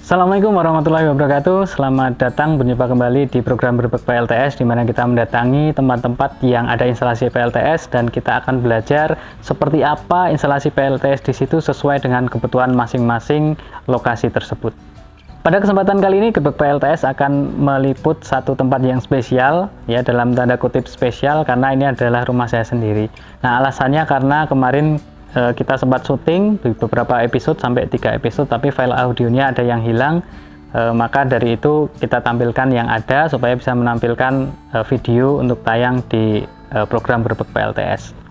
Assalamualaikum warahmatullahi wabarakatuh. Selamat datang berjumpa kembali di program Berbek PLTS, di mana kita mendatangi tempat-tempat yang ada instalasi PLTS dan kita akan belajar seperti apa instalasi PLTS di situ sesuai dengan kebutuhan masing-masing lokasi tersebut. Pada kesempatan kali ini Berbek PLTS akan meliput satu tempat yang spesial, ya dalam tanda kutip spesial karena ini adalah rumah saya sendiri. Nah, alasannya karena kemarin kita sempat syuting di beberapa episode sampai 3 episode, tapi file audionya ada yang hilang, maka dari itu kita tampilkan yang ada supaya bisa menampilkan video untuk tayang di program Berbek PLTS.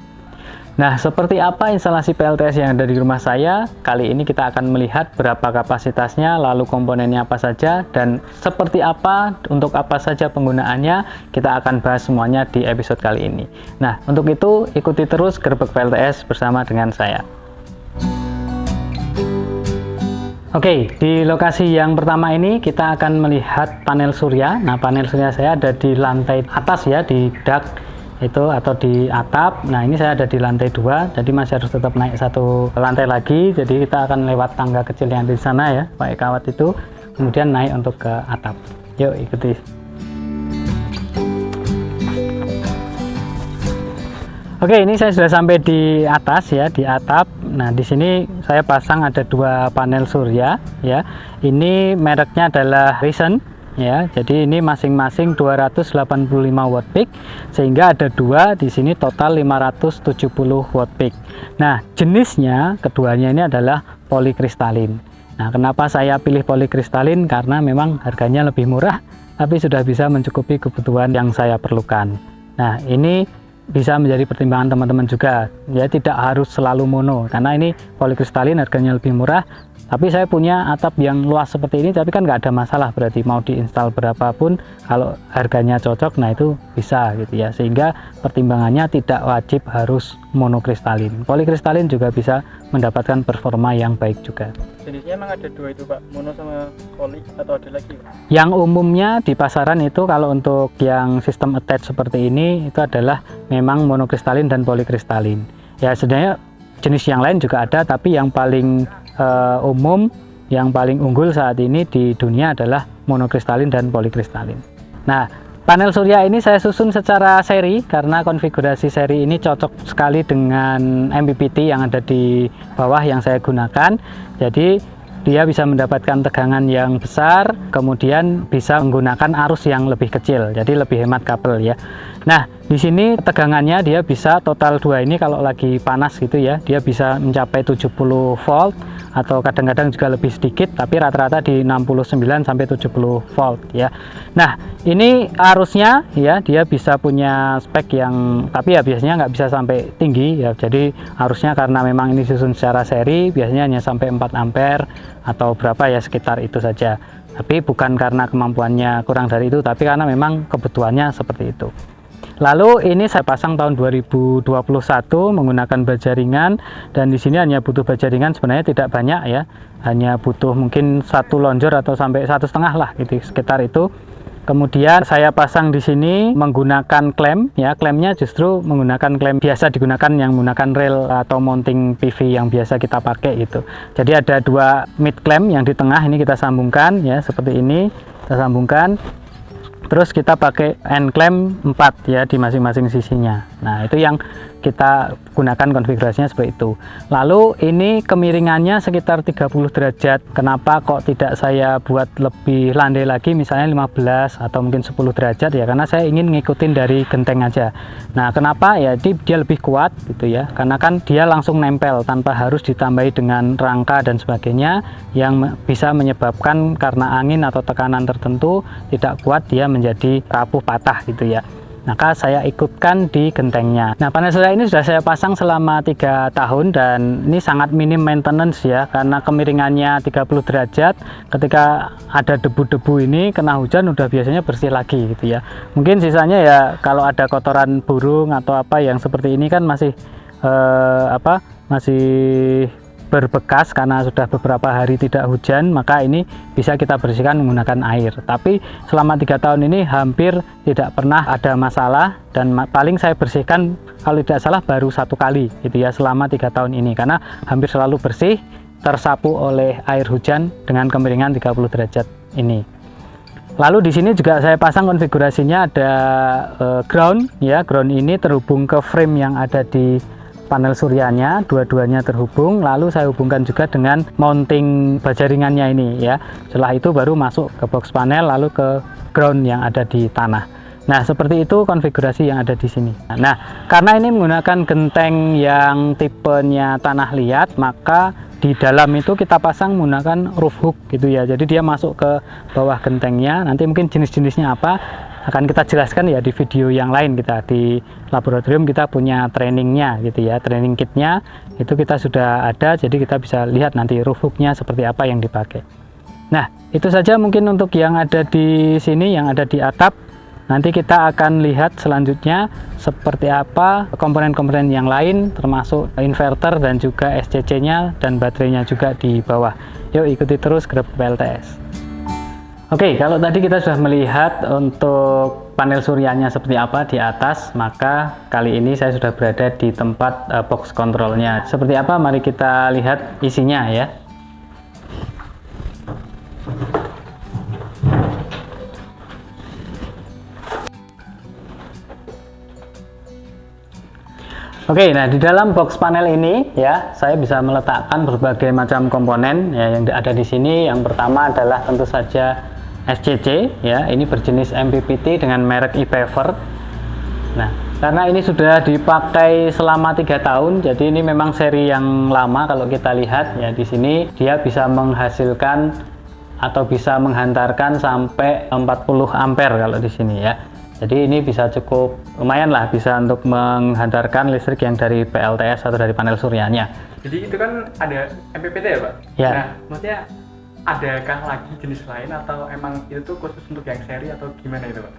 Nah, seperti apa instalasi PLTS yang ada di rumah saya? Kali ini kita akan melihat berapa kapasitasnya, lalu komponennya apa saja, dan seperti apa, untuk apa saja penggunaannya, kita akan bahas semuanya di episode kali ini. Nah, untuk itu ikuti terus Berbek PLTS bersama dengan saya. Oke, di lokasi yang pertama ini kita akan melihat panel surya. Nah, panel surya saya ada di lantai atas ya, di dak itu atau di atap. Nah, ini saya ada di lantai 2, jadi masih harus tetap naik satu lantai lagi. Jadi kita akan lewat tangga kecil yang di sana ya, pakai kawat itu, kemudian naik untuk ke atap. Yuk ikuti. Oke, ini saya sudah sampai di atas ya, di atap. Nah, di sini saya pasang ada 2 panel surya ya. Ini mereknya adalah Risen. Ya, jadi ini masing-masing 285 watt peak, sehingga ada 2 di sini total 570 watt peak. Nah, jenisnya keduanya ini adalah polikristalin. Nah, kenapa saya pilih polikristalin? Karena memang harganya lebih murah, tapi sudah bisa mencukupi kebutuhan yang saya perlukan. Nah, ini bisa menjadi pertimbangan teman-teman juga. Ya, tidak harus selalu mono, karena ini polikristalin harganya lebih murah. Tapi saya punya atap yang luas seperti ini, tapi kan nggak ada masalah, berarti mau diinstal berapapun, kalau harganya cocok, nah itu bisa gitu ya. Sehingga pertimbangannya tidak wajib harus monokristalin. Polikristalin juga bisa mendapatkan performa yang baik juga. Jenisnya emang ada 2 itu Pak, mono sama poli, atau ada lagi Pak? Yang umumnya di pasaran itu kalau untuk yang sistem attach seperti ini, itu adalah memang monokristalin dan polikristalin. Ya sebenarnya jenis yang lain juga ada, tapi yang paling umum, yang paling unggul saat ini di dunia adalah monokristalin dan polikristalin. Nah, panel surya ini saya susun secara seri karena konfigurasi seri ini cocok sekali dengan MPPT yang ada di bawah yang saya gunakan. Jadi dia bisa mendapatkan tegangan yang besar, kemudian bisa menggunakan arus yang lebih kecil, jadi lebih hemat kabel ya. Nah, di sini tegangannya dia bisa total 2 ini kalau lagi panas gitu ya, dia bisa mencapai 70 volt atau kadang-kadang juga lebih sedikit, tapi rata-rata di 69 sampai 70 volt ya. Nah, ini arusnya ya, dia bisa punya spek yang, tapi ya biasanya nggak bisa sampai tinggi ya. Jadi arusnya karena memang ini disusun secara seri, biasanya hanya sampai 4 ampere atau berapa ya, sekitar itu saja. Tapi bukan karena kemampuannya kurang dari itu, tapi karena memang kebutuhannya seperti itu. Lalu ini saya pasang tahun 2021 menggunakan baja ringan, dan di sini hanya butuh baja ringan, sebenarnya tidak banyak ya, hanya butuh mungkin 1 lonjor atau sampai 1,5 lah gitu, sekitar itu. Kemudian saya pasang di sini menggunakan klem ya, klemnya justru menggunakan klem biasa digunakan yang menggunakan rel atau mounting PV yang biasa kita pakai itu. Jadi ada 2 mid klem yang di tengah, ini kita sambungkan ya, seperti ini kita sambungkan. Terus kita pakai end clamp 4 ya di masing-masing sisinya. Nah, itu yang kita gunakan konfigurasinya seperti itu. Lalu ini kemiringannya sekitar 30 derajat. Kenapa kok tidak saya buat lebih landai lagi, misalnya 15 atau mungkin 10 derajat ya, karena saya ingin ngikutin dari genteng aja. Nah, kenapa ya, dia lebih kuat gitu ya, karena kan dia langsung nempel tanpa harus ditambahi dengan rangka dan sebagainya yang bisa menyebabkan karena angin atau tekanan tertentu tidak kuat, dia menjadi rapuh, patah gitu ya. Maka saya ikutkan di gentengnya. Nah, panel surya ini sudah saya pasang selama 3 tahun dan ini sangat minim maintenance ya, karena kemiringannya 30 derajat. Ketika ada debu-debu ini kena hujan udah biasanya bersih lagi gitu ya. Mungkin sisanya ya kalau ada kotoran burung atau apa yang seperti ini kan masih masih berbekas karena sudah beberapa hari tidak hujan, maka ini bisa kita bersihkan menggunakan air. Tapi selama 3 tahun ini hampir tidak pernah ada masalah, dan paling saya bersihkan kalau tidak salah baru 1 kali gitu ya selama 3 tahun ini, karena hampir selalu bersih tersapu oleh air hujan dengan kemiringan 30 derajat ini. Lalu di sini juga saya pasang konfigurasinya ada ground ya. Ground ini terhubung ke frame yang ada di panel suryanya, dua-duanya terhubung. Lalu saya hubungkan juga dengan mounting baja ringannya ini ya. Setelah itu baru masuk ke box panel lalu ke ground yang ada di tanah. Nah, seperti itu konfigurasi yang ada di sini. Nah, karena ini menggunakan genteng yang tipenya tanah liat, maka di dalam itu kita pasang menggunakan roof hook gitu ya. Jadi dia masuk ke bawah gentengnya. Nanti mungkin jenis-jenisnya apa akan kita jelaskan ya di video yang lain. Kita di laboratorium kita punya trainingnya gitu ya, training kitnya itu kita sudah ada. Jadi kita bisa lihat nanti roof hooknya seperti apa yang dipakai. Nah, itu saja mungkin untuk yang ada di sini, yang ada di atap. Nanti kita akan lihat selanjutnya seperti apa komponen-komponen yang lain termasuk inverter dan juga SCC-nya dan baterainya juga di bawah. Yuk ikuti terus Grup PLTS. Oke, kalau tadi kita sudah melihat untuk panel suryanya seperti apa di atas, maka kali ini saya sudah berada di tempat box controlnya. Seperti apa? Mari kita lihat isinya ya. Oke, nah di dalam box panel ini ya, saya bisa meletakkan berbagai macam komponen ya, yang ada di sini. Yang pertama adalah tentu saja SCC ya, ini berjenis MPPT dengan merek ePaver. Nah, karena ini sudah dipakai selama 3 tahun, jadi ini memang seri yang lama. Kalau kita lihat ya di sini dia bisa menghasilkan atau bisa menghantarkan sampai 40 ampere kalau di sini ya. Jadi ini bisa cukup lumayan lah, bisa untuk menghantarkan listrik yang dari PLTS atau dari panel suryanya. Jadi itu kan ada MPPT ya Pak? Ya. Nah, maksudnya adakah lagi jenis lain atau emang itu tuh khusus untuk yang seri atau gimana itu Pak?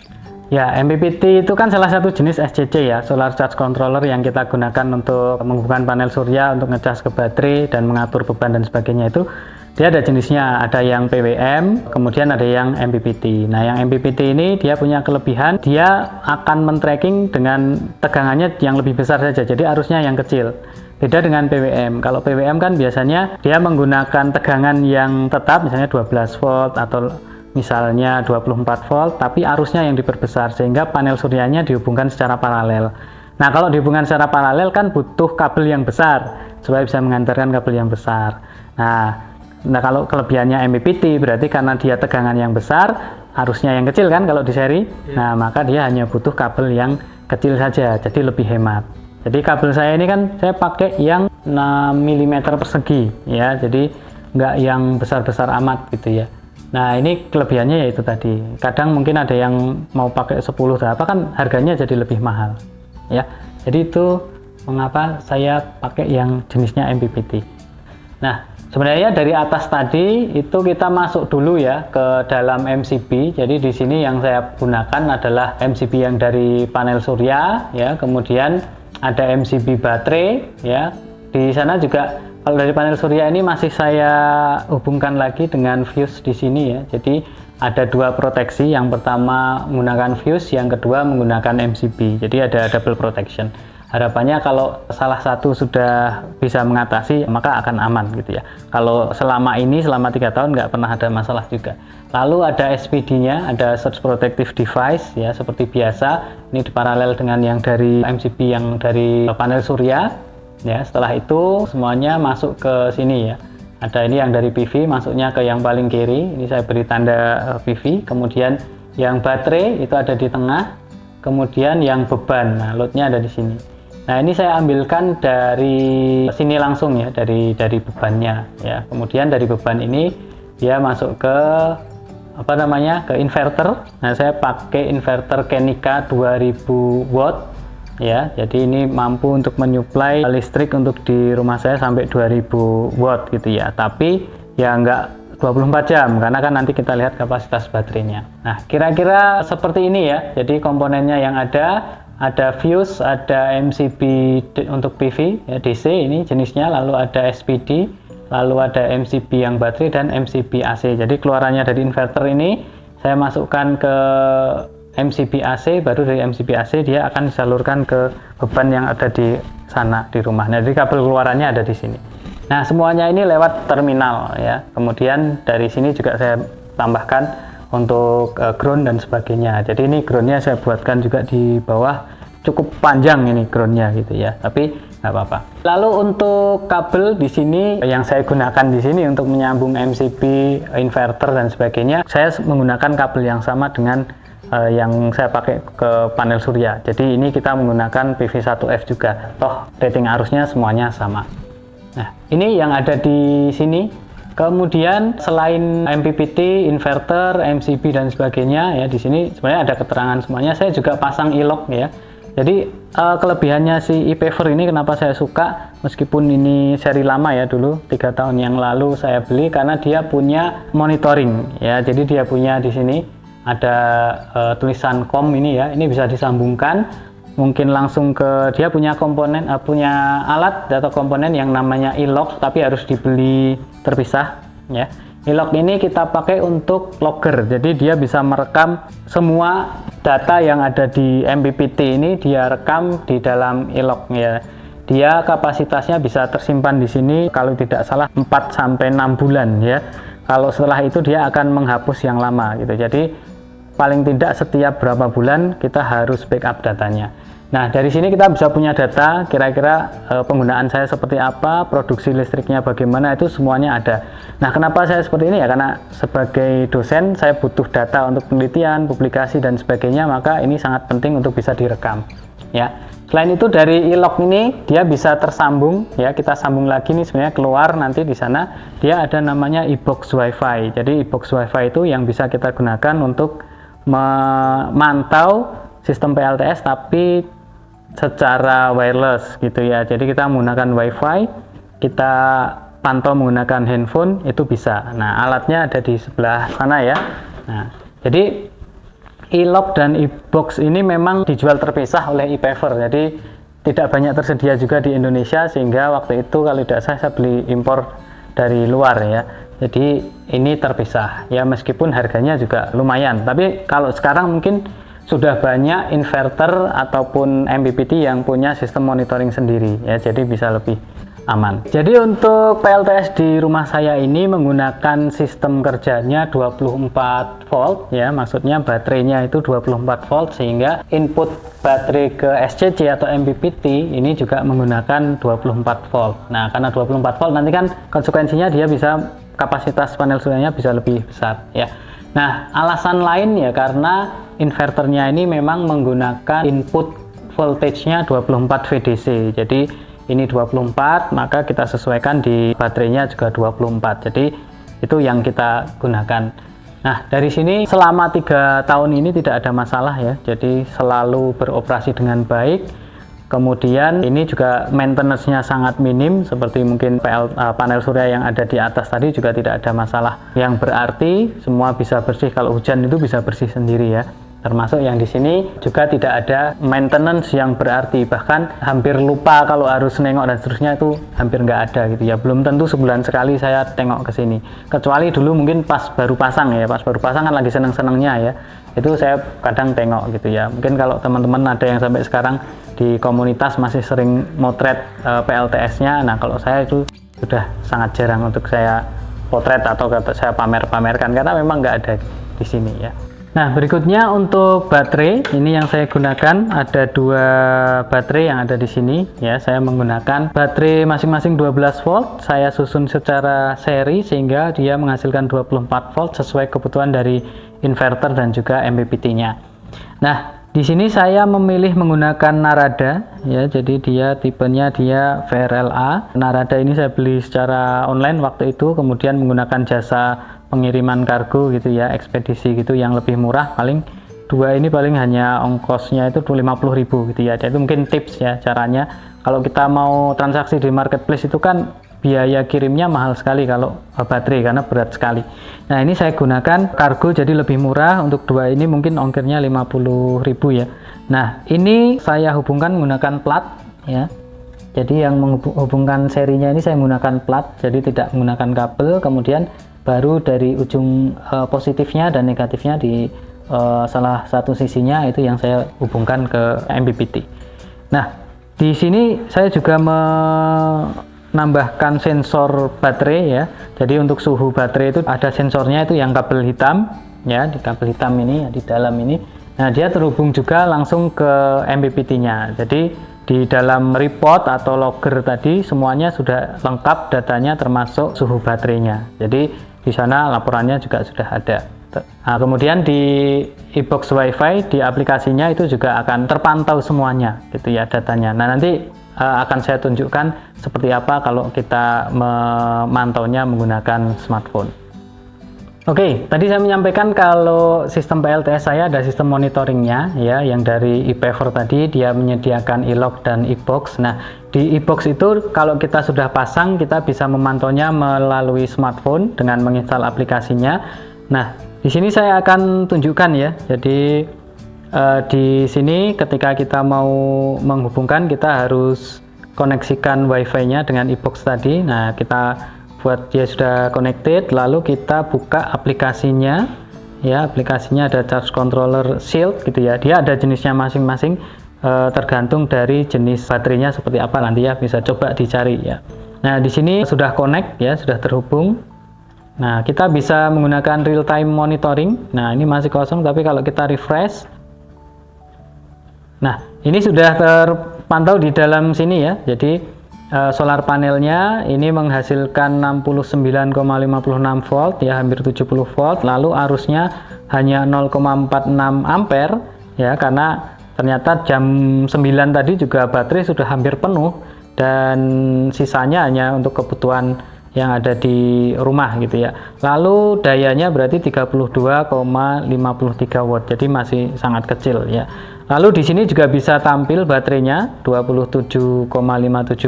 Ya, MPPT itu kan salah satu jenis SCC ya, Solar Charge Controller yang kita gunakan untuk menghubungkan panel surya, untuk ngecas ke baterai dan mengatur beban dan sebagainya itu. Dia ada jenisnya, ada yang PWM, kemudian ada yang MPPT. Nah, yang MPPT ini dia punya kelebihan, dia akan men-tracking dengan tegangannya yang lebih besar saja, jadi arusnya yang kecil. Beda dengan PWM. Kalau PWM kan biasanya dia menggunakan tegangan yang tetap, misalnya 12 volt atau misalnya 24 volt, tapi arusnya yang diperbesar, sehingga panel suryanya dihubungkan secara paralel. Nah, kalau dihubungkan secara paralel kan butuh kabel yang besar, supaya bisa mengantarkan kabel yang besar. Nah, kalau kelebihannya MPPT berarti karena dia tegangan yang besar, arusnya yang kecil kan kalau di seri. Nah, maka dia hanya butuh kabel yang kecil saja, jadi lebih hemat. Jadi kabel saya ini kan saya pakai yang 6 mm persegi ya, jadi nggak yang besar-besar amat gitu ya. Nah, ini kelebihannya yaitu tadi. Kadang mungkin ada yang mau pakai 10 berapa kan harganya jadi lebih mahal ya. Jadi itu mengapa saya pakai yang jenisnya MPPT. Nah, sebenarnya dari atas tadi itu kita masuk dulu ya ke dalam MCB. Jadi di sini yang saya gunakan adalah MCB yang dari panel surya ya, kemudian ada MCB baterai ya. Di sana juga kalau dari panel surya ini masih saya hubungkan lagi dengan fuse di sini ya. Jadi ada 2 proteksi, yang pertama menggunakan fuse, yang kedua menggunakan MCB. Jadi ada double protection. Harapannya kalau salah satu sudah bisa mengatasi, maka akan aman gitu ya. Kalau selama 3 tahun nggak pernah ada masalah juga. Lalu ada SPD-nya, ada Surge Protective Device ya, seperti biasa. Ini diparalel dengan yang dari MCB yang dari panel surya ya. Setelah itu semuanya masuk ke sini ya. Ada ini yang dari PV masuknya ke yang paling kiri. Ini saya beri tanda PV. Kemudian yang baterai itu ada di tengah. Kemudian yang beban, nah loadnya ada di sini. Nah, ini saya ambilkan dari sini langsung ya, dari bebannya ya. Kemudian dari beban ini dia masuk ke ke inverter. Nah, saya pakai inverter Kenica 2000 watt ya. Jadi ini mampu untuk menyuplai listrik untuk di rumah saya sampai 2000 watt gitu ya. Tapi ya nggak 24 jam karena kan nanti kita lihat kapasitas baterainya. Nah, kira-kira seperti ini ya. Jadi komponennya yang ada fuse, ada MCB untuk PV ya, DC ini jenisnya, lalu ada SPD, lalu ada MCB yang baterai dan MCB AC. Jadi keluarannya dari inverter ini saya masukkan ke MCB AC, baru dari MCB AC dia akan disalurkan ke beban yang ada di sana di rumah. Nah, jadi kabel keluarannya ada di sini. Nah, semuanya ini lewat terminal ya. Kemudian dari sini juga saya tambahkan untuk ground dan sebagainya. Jadi ini groundnya saya buatkan juga di bawah, cukup panjang ini groundnya gitu ya. Tapi nggak apa-apa. Lalu untuk kabel di sini yang saya gunakan di sini untuk menyambung MCB, inverter dan sebagainya, saya menggunakan kabel yang sama dengan yang saya pakai ke panel surya. Jadi ini kita menggunakan PV1F juga. Toh rating arusnya semuanya sama. Nah, ini yang ada di sini. Kemudian selain MPPT, inverter, MCB dan sebagainya ya, di sini sebenarnya ada keterangan semuanya. Saya juga pasang e-lock ya. Jadi kelebihannya si e-Paver ini kenapa saya suka, meskipun ini seri lama ya, dulu 3 tahun yang lalu saya beli, karena dia punya monitoring ya. Jadi dia punya di sini ada tulisan COM ini ya. Ini bisa disambungkan mungkin langsung ke, dia punya komponen, punya alat atau komponen yang namanya e-lock, tapi harus dibeli terpisah ya. E-lock ini kita pakai untuk logger, jadi dia bisa merekam semua data yang ada di MPPT ini, dia rekam di dalam e-lock ya. Dia kapasitasnya bisa tersimpan di sini kalau tidak salah 4 sampai 6 bulan ya. Kalau setelah itu dia akan menghapus yang lama gitu. Jadi paling tidak setiap berapa bulan kita harus backup datanya. Nah, dari sini kita bisa punya data kira-kira penggunaan saya seperti apa, produksi listriknya bagaimana, itu semuanya ada. Nah, kenapa saya seperti ini ya, karena sebagai dosen saya butuh data untuk penelitian, publikasi dan sebagainya, maka ini sangat penting untuk bisa direkam ya. Selain itu dari e-lock ini dia bisa tersambung ya, kita sambung lagi nih sebenarnya keluar nanti di sana dia ada namanya e-box WiFi. Jadi e-box WiFi itu yang bisa kita gunakan untuk memantau sistem PLTS tapi secara wireless gitu ya. Jadi kita menggunakan WiFi, kita pantau menggunakan handphone, itu bisa. Nah, alatnya ada di sebelah sana ya. Nah, jadi e-lock dan e-box ini memang dijual terpisah oleh e-Paver. Jadi tidak banyak tersedia juga di Indonesia, sehingga waktu itu kalau tidak salah saya beli impor dari luar ya. Jadi ini terpisah ya, meskipun harganya juga lumayan. Tapi kalau sekarang mungkin sudah banyak inverter ataupun MPPT yang punya sistem monitoring sendiri ya, jadi bisa lebih aman. Jadi untuk PLTS di rumah saya ini menggunakan sistem kerjanya 24 volt ya, maksudnya baterainya itu 24 volt, sehingga input baterai ke SCC atau MPPT ini juga menggunakan 24 volt. Nah, karena 24 volt nanti kan konsekuensinya dia bisa, kapasitas panel suryanya bisa lebih besar ya. Nah, alasan lain ya karena inverternya ini memang menggunakan input voltage-nya 24 VDC. Jadi ini 24, maka kita sesuaikan di baterainya juga 24. Jadi itu yang kita gunakan. Nah, dari sini selama 3 tahun ini tidak ada masalah ya. Jadi selalu beroperasi dengan baik. Kemudian ini juga maintenance-nya sangat minim, seperti mungkin panel surya yang ada di atas tadi juga tidak ada masalah yang berarti, semua bisa bersih. Kalau hujan itu bisa bersih sendiri ya. Termasuk yang di sini juga tidak ada maintenance yang berarti, bahkan hampir lupa kalau harus nengok dan seterusnya, itu hampir nggak ada gitu ya. Belum tentu sebulan sekali saya tengok ke sini, kecuali dulu mungkin pas baru pasang ya, pas baru pasang kan lagi seneng-senengnya ya, itu saya kadang tengok gitu ya. Mungkin kalau teman-teman ada yang sampai sekarang di komunitas masih sering motret PLTS-nya, nah kalau saya itu sudah sangat jarang untuk saya potret atau saya pamer-pamerkan, karena memang nggak ada di sini ya. Nah, berikutnya untuk baterai, ini yang saya gunakan ada 2 baterai yang ada di sini ya. Saya menggunakan baterai masing-masing 12 volt, saya susun secara seri sehingga dia menghasilkan 24 volt sesuai kebutuhan dari inverter dan juga MPPT-nya. Nah, di sini saya memilih menggunakan Narada ya, jadi dia tipenya dia VRLA. Narada ini saya beli secara online waktu itu, kemudian menggunakan jasa pengiriman kargo gitu ya, ekspedisi gitu yang lebih murah, paling 2 ini paling hanya ongkosnya itu 50.000 gitu ya. Itu mungkin tips ya caranya. Kalau kita mau transaksi di marketplace itu kan biaya kirimnya mahal sekali kalau baterai, karena berat sekali. Nah, ini saya gunakan kargo jadi lebih murah. Untuk 2 ini mungkin ongkirnya 50.000 ya. Nah, ini saya hubungkan menggunakan plat ya. Jadi yang menghubungkan serinya ini saya menggunakan plat, jadi tidak menggunakan kabel. Kemudian baru dari ujung positifnya dan negatifnya di salah satu sisinya itu yang saya hubungkan ke MPPT. Nah, di sini saya juga nambahkan sensor baterai ya. Jadi untuk suhu baterai itu ada sensornya, itu yang kabel hitam ya, di kabel hitam ini ya, di dalam ini. Nah, dia terhubung juga langsung ke MPPT-nya. Jadi di dalam report atau logger tadi semuanya sudah lengkap datanya termasuk suhu baterainya. Jadi di sana laporannya juga sudah ada. Nah, kemudian di iBox WiFi di aplikasinya itu juga akan terpantau semuanya gitu ya datanya. Nah, nanti akan saya tunjukkan seperti apa kalau kita memantaunya menggunakan smartphone. Oke, tadi saya menyampaikan kalau sistem PLTS saya ada sistem monitoringnya ya, yang dari ePaver tadi dia menyediakan eLog dan eBox. Nah, di eBox itu kalau kita sudah pasang kita bisa memantaunya melalui smartphone dengan menginstal aplikasinya. Nah, di sini saya akan tunjukkan ya. Jadi di sini ketika kita mau menghubungkan kita harus koneksikan WiFi-nya dengan eBox tadi. Nah, kita buat dia sudah connected, lalu kita buka aplikasinya ya. Aplikasinya ada charge controller Shield gitu ya. Dia ada jenisnya masing-masing, tergantung dari jenis baterainya seperti apa nanti ya, bisa coba dicari ya. Nah, di sini sudah connect ya, sudah terhubung. Nah, kita bisa menggunakan real time monitoring. Nah, ini masih kosong, tapi kalau kita refresh, nah ini sudah terpantau di dalam sini ya. Jadi solar panelnya ini menghasilkan 69,56 volt ya, hampir 70 volt. Lalu arusnya hanya 0,46 ampere ya, karena ternyata jam 9 tadi juga baterai sudah hampir penuh dan sisanya hanya untuk kebutuhan yang ada di rumah gitu ya. Lalu dayanya berarti 32,53 watt, jadi masih sangat kecil ya. Lalu di sini juga bisa tampil baterainya 27,57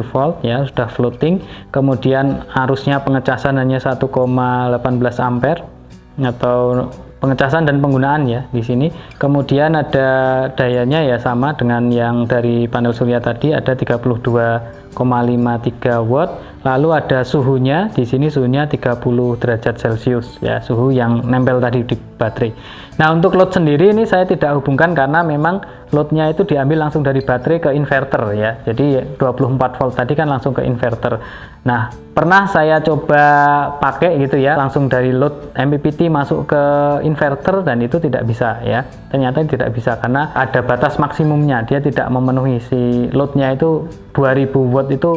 volt ya, sudah floating. Kemudian arusnya pengecasan hanya 1,18 ampere atau pengecasan dan penggunaan ya di sini. Kemudian ada dayanya ya sama dengan yang dari panel surya tadi, ada 32,53 watt. Lalu ada suhunya, di sini suhunya 30 derajat Celcius ya, suhu yang nempel tadi di baterai. Nah, untuk load sendiri ini saya tidak hubungkan karena memang loadnya itu diambil langsung dari baterai ke inverter ya. Jadi 24 volt tadi kan langsung ke inverter. Nah, pernah saya coba pakai gitu ya, langsung dari load MPPT masuk ke inverter dan itu tidak bisa ya. Ternyata tidak bisa karena ada batas maksimumnya, dia tidak memenuhi si loadnya itu 2000 watt itu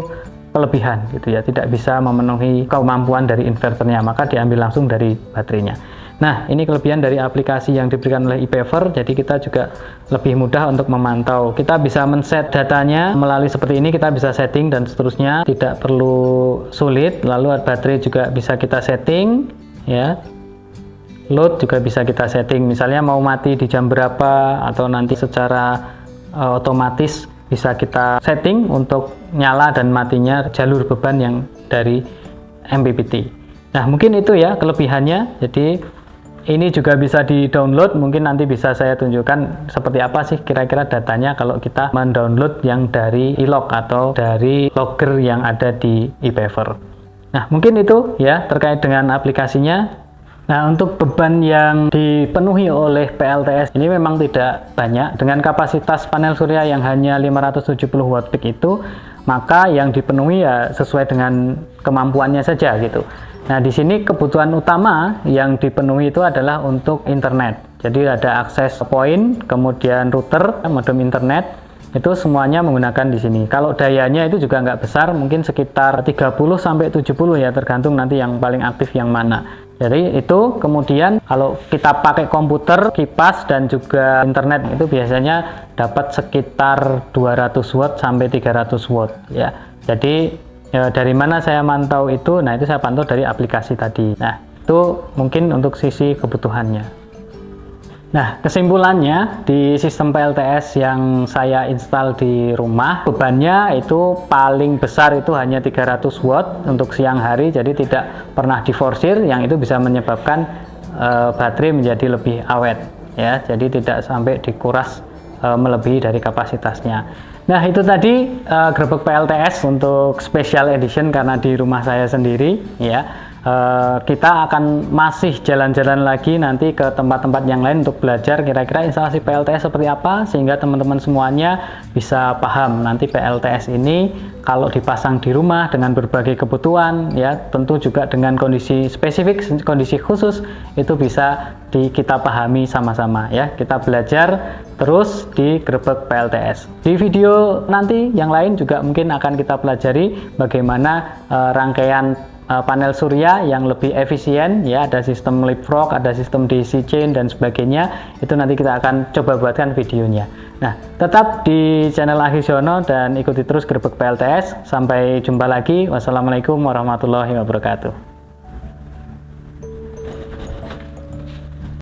kelebihan gitu ya, tidak bisa memenuhi kemampuan dari inverternya, maka diambil langsung dari baterainya. Nah, ini kelebihan dari aplikasi yang diberikan oleh ePaver, jadi kita juga lebih mudah untuk memantau. Kita bisa men-set datanya melalui seperti ini, kita bisa setting dan seterusnya, tidak perlu sulit. Lalu baterai juga bisa kita setting ya. Load juga bisa kita setting, misalnya mau mati di jam berapa atau nanti secara otomatis bisa kita setting untuk nyala dan matinya jalur beban yang dari MPPT. Nah, mungkin itu ya kelebihannya. Jadi ini juga bisa di-download, mungkin nanti bisa saya tunjukkan seperti apa sih kira-kira datanya kalau kita mendownload yang dari eLog atau dari logger yang ada di ePaver. Nah, mungkin itu ya terkait dengan aplikasinya. Nah, untuk beban yang dipenuhi oleh PLTS ini memang tidak banyak. Dengan kapasitas panel surya yang hanya 570 watt peak itu, maka yang dipenuhi ya sesuai dengan kemampuannya saja gitu. Nah, di sini kebutuhan utama yang dipenuhi itu adalah untuk internet. Jadi ada akses point, kemudian router, modem internet, itu semuanya menggunakan di sini. Kalau dayanya itu juga nggak besar, mungkin sekitar 30-70 ya, tergantung nanti yang paling aktif yang mana. Jadi itu kemudian kalau kita pakai komputer, kipas dan juga internet itu biasanya dapat sekitar 200 watt sampai 300 watt ya. Jadi dari mana saya mantau itu? Nah, itu saya pantau dari aplikasi tadi. Nah, itu mungkin untuk sisi kebutuhannya. Nah, kesimpulannya di sistem PLTS yang saya install di rumah, bebannya itu paling besar itu hanya 300 watt untuk siang hari, jadi tidak pernah diforsir, yang itu bisa menyebabkan baterai menjadi lebih awet ya, jadi tidak sampai dikuras melebihi dari kapasitasnya. Nah, itu tadi gerbek PLTS untuk special edition karena di rumah saya sendiri ya. Kita akan masih jalan-jalan lagi nanti ke tempat-tempat yang lain untuk belajar kira-kira instalasi PLTS seperti apa, sehingga teman-teman semuanya bisa paham nanti PLTS ini kalau dipasang di rumah dengan berbagai kebutuhan, ya tentu juga dengan kondisi spesifik, kondisi khusus, itu bisa kita pahami sama-sama ya. Kita belajar terus di Grebek PLTS. Di video nanti yang lain juga mungkin akan kita pelajari bagaimana rangkaian panel surya yang lebih efisien, ya ada sistem leapfrog, ada sistem DC chain dan sebagainya. Itu nanti kita akan coba buatkan videonya. Nah, tetap di channel Akhisono dan ikuti terus Grebek PLTS. Sampai jumpa lagi. Wassalamualaikum warahmatullahi wabarakatuh.